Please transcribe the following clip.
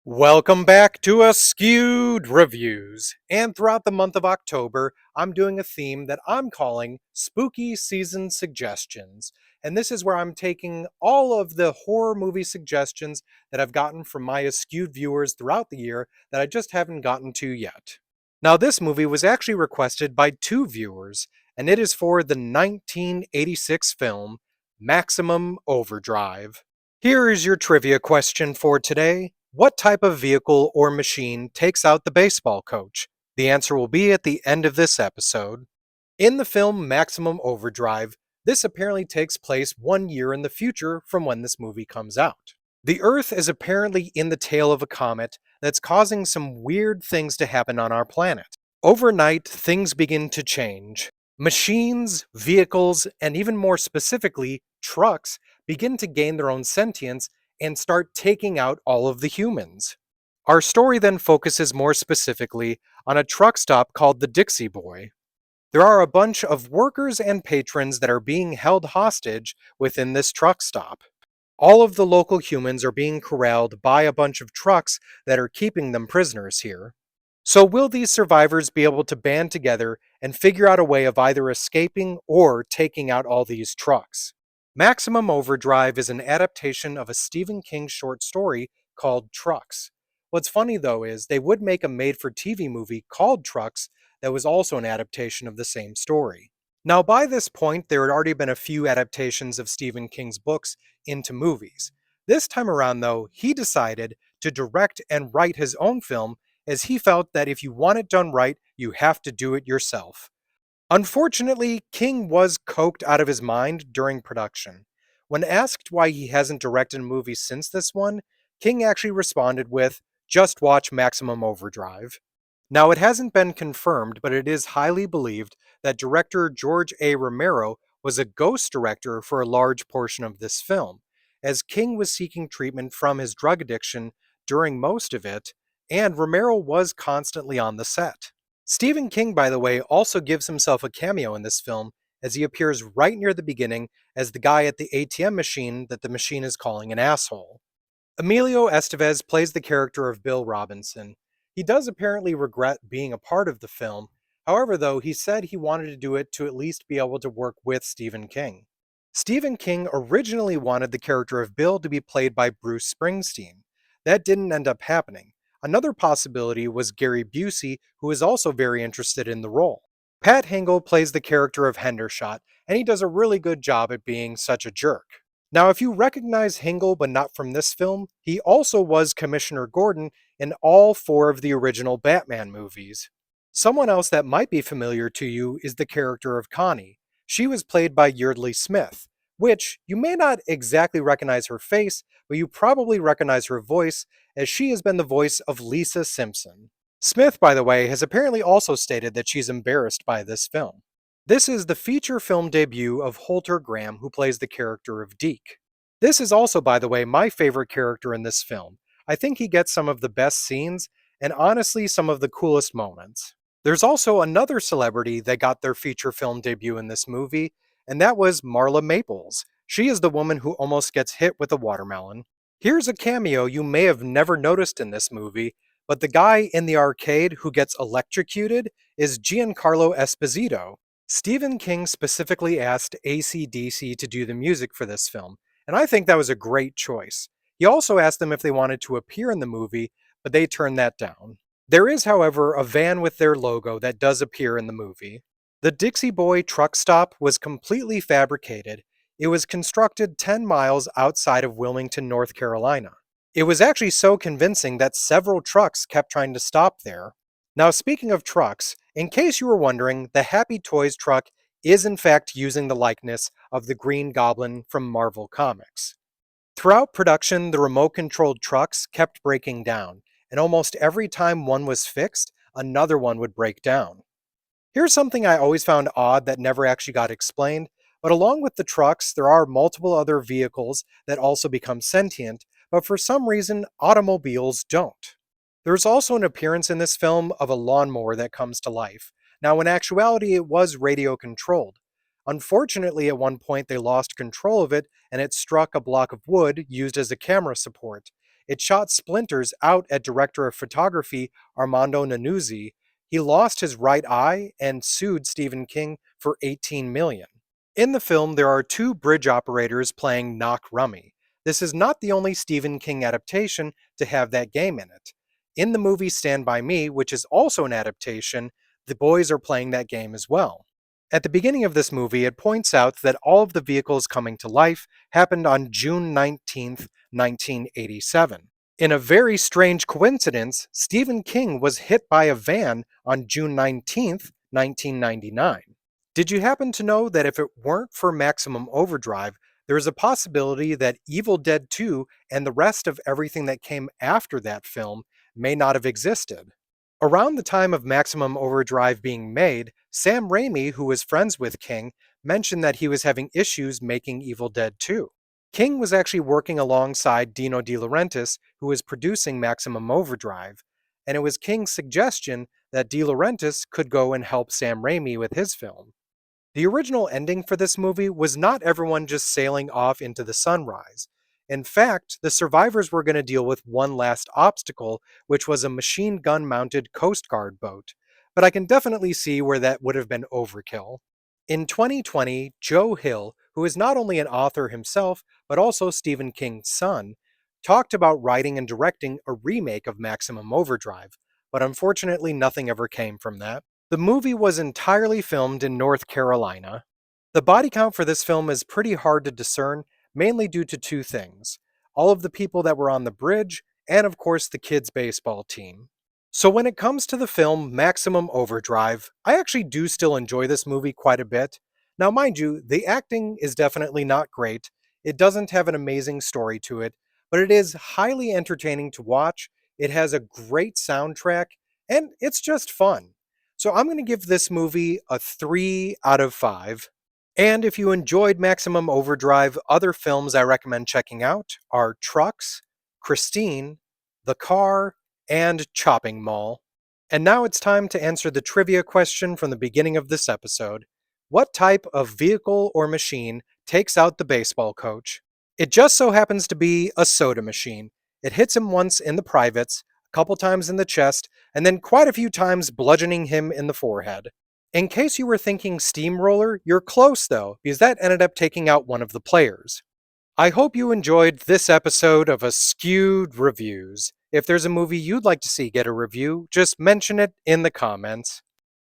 Welcome back to Askewed Reviews. And throughout the month of October, I'm doing a theme that I'm calling Spooky Season Suggestions. And this is where I'm taking all of the horror movie suggestions that I've gotten from my Askewed viewers throughout the year that I just haven't gotten to yet. Now, this movie was actually requested by two viewers, and it is for the 1986 film Maximum Overdrive. Here is your trivia question for today. What type of vehicle or machine takes out the baseball coach? The answer will be at the end of this episode. In the film Maximum Overdrive, this apparently takes place 1 year in the future from when this movie comes out. The Earth is apparently in the tail of a comet that's causing some weird things to happen on our planet. Overnight, things begin to change. Machines, vehicles, and even more specifically, trucks begin to gain their own sentience and start taking out all of the humans. Our story then focuses more specifically on a truck stop called the Dixie Boy. There are a bunch of workers and patrons that are being held hostage within this truck stop. All of the local humans are being corralled by a bunch of trucks that are keeping them prisoners here. So, will these survivors be able to band together and figure out a way of either escaping or taking out all these trucks? Maximum Overdrive is an adaptation of a Stephen King short story called Trucks. What's funny though is they would make a made for TV movie called Trucks that was also an adaptation of the same story. Now, by this point, there had already been a few adaptations of Stephen King's books into movies. This time around, though, he decided to direct and write his own film as he felt that if you want it done right, you have to do it yourself. Unfortunately, King was coked out of his mind during production. When asked why he hasn't directed a movie since this one, King actually responded with, "Just watch Maximum Overdrive." Now, it hasn't been confirmed, but it is highly believed that director George A. Romero was a ghost director for a large portion of this film, as King was seeking treatment from his drug addiction during most of it, and Romero was constantly on the set. Stephen King, by the way, also gives himself a cameo in this film, as he appears right near the beginning as the guy at the ATM machine that the machine is calling an asshole. Emilio Estevez plays the character of Bill Robinson. He does apparently regret being a part of the film. However, though, he said he wanted to do it to at least be able to work with Stephen King. Stephen King originally wanted the character of Bill to be played by Bruce Springsteen. That didn't end up happening. Another possibility was Gary Busey, who is also very interested in the role. Pat Hingle plays the character of Hendershot, and he does a really good job at being such a jerk. Now, if you recognize Hingle but not from this film, he also was Commissioner Gordon in all four of the original Batman movies. Someone else that might be familiar to you is the character of Connie. She was played by Yeardley Smith, which you may not exactly recognize her face, but you probably recognize her voice, as she has been the voice of Lisa Simpson. Smith, by the way, has apparently also stated that she's embarrassed by this film. This is the feature film debut of Holter Graham, who plays the character of Deke. This is also, by the way, my favorite character in this film. I think he gets some of the best scenes, and honestly, some of the coolest moments. There's also another celebrity that got their feature film debut in this movie, and that was Marla Maples. She is the woman who almost gets hit with a watermelon. Here's a cameo you may have never noticed in this movie, but the guy in the arcade who gets electrocuted is Giancarlo Esposito. Stephen King specifically asked AC/DC to do the music for this film, and I think that was a great choice. He also asked them if they wanted to appear in the movie, but they turned that down. There is, however, a van with their logo that does appear in the movie. The Dixie Boy truck stop was completely fabricated. It was constructed 10 miles outside of Wilmington, North Carolina. It was actually so convincing that several trucks kept trying to stop there. Now, speaking of trucks, in case you were wondering, the Happy Toys truck is in fact using the likeness of the Green Goblin from Marvel Comics. Throughout production, the remote-controlled trucks kept breaking down, and almost every time one was fixed, another one would break down. Here's something I always found odd that never actually got explained, but along with the trucks, there are multiple other vehicles that also become sentient, but for some reason, automobiles don't. There's also an appearance in this film of a lawnmower that comes to life. Now, in actuality, it was radio controlled. Unfortunately, at one point they lost control of it and it struck a block of wood used as a camera support. it shot splinters out at director of photography Armando Nanuzzi. He lost his right eye and sued Stephen King for 18 million. In the film, there are two bridge operators playing Knock Rummy. This is not the only Stephen King adaptation to have that game in it. In the movie Stand By Me, which is also an adaptation, the boys are playing that game as well. At the beginning of this movie, it points out that all of the vehicles coming to life happened on June 19th, 1987. In a very strange coincidence, Stephen King was hit by a van on June 19th, 1999. Did you happen to know that if it weren't for Maximum Overdrive, there is a possibility that Evil Dead 2 and the rest of everything that came after that film may not have existed? Around the time of Maximum Overdrive being made, Sam Raimi, who was friends with King, mentioned that he was having issues making Evil Dead 2. King was actually working alongside Dino De Laurentiis, who was producing Maximum Overdrive, and it was King's suggestion that De Laurentiis could go and help Sam Raimi with his film. The original ending for this movie was not everyone just sailing off into the sunrise. In fact, the survivors were going to deal with one last obstacle, which was a machine gun mounted Coast Guard boat. But I can definitely see where that would have been overkill. In 2020, Joe Hill, who is not only an author himself, but also Stephen King's son, talked about writing and directing a remake of Maximum Overdrive, but unfortunately nothing ever came from that. The movie was entirely filmed in North Carolina. The body count for this film is pretty hard to discern, mainly due to two things: all of the people that were on the bridge, and of course the kids' baseball team. So when it comes to the film Maximum Overdrive, I actually do still enjoy this movie quite a bit. Now mind you, the acting is definitely not great, it doesn't have an amazing story to it, but it is highly entertaining to watch, it has a great soundtrack, and it's just fun. So I'm going to give this movie a 3 out of 5. And if you enjoyed Maximum Overdrive, other films I recommend checking out are Trucks, Christine, The Car, and Chopping Mall. And now it's time to answer the trivia question from the beginning of this episode. What type of vehicle or machine takes out the baseball coach? It just so happens to be a soda machine. It hits him once in the privates, a couple times in the chest, and then quite a few times bludgeoning him in the forehead. In case you were thinking steamroller, you're close though, because that ended up taking out one of the players. I hope you enjoyed this episode of Askewed Reviews. If there's a movie you'd like to see get a review, just mention it in the comments.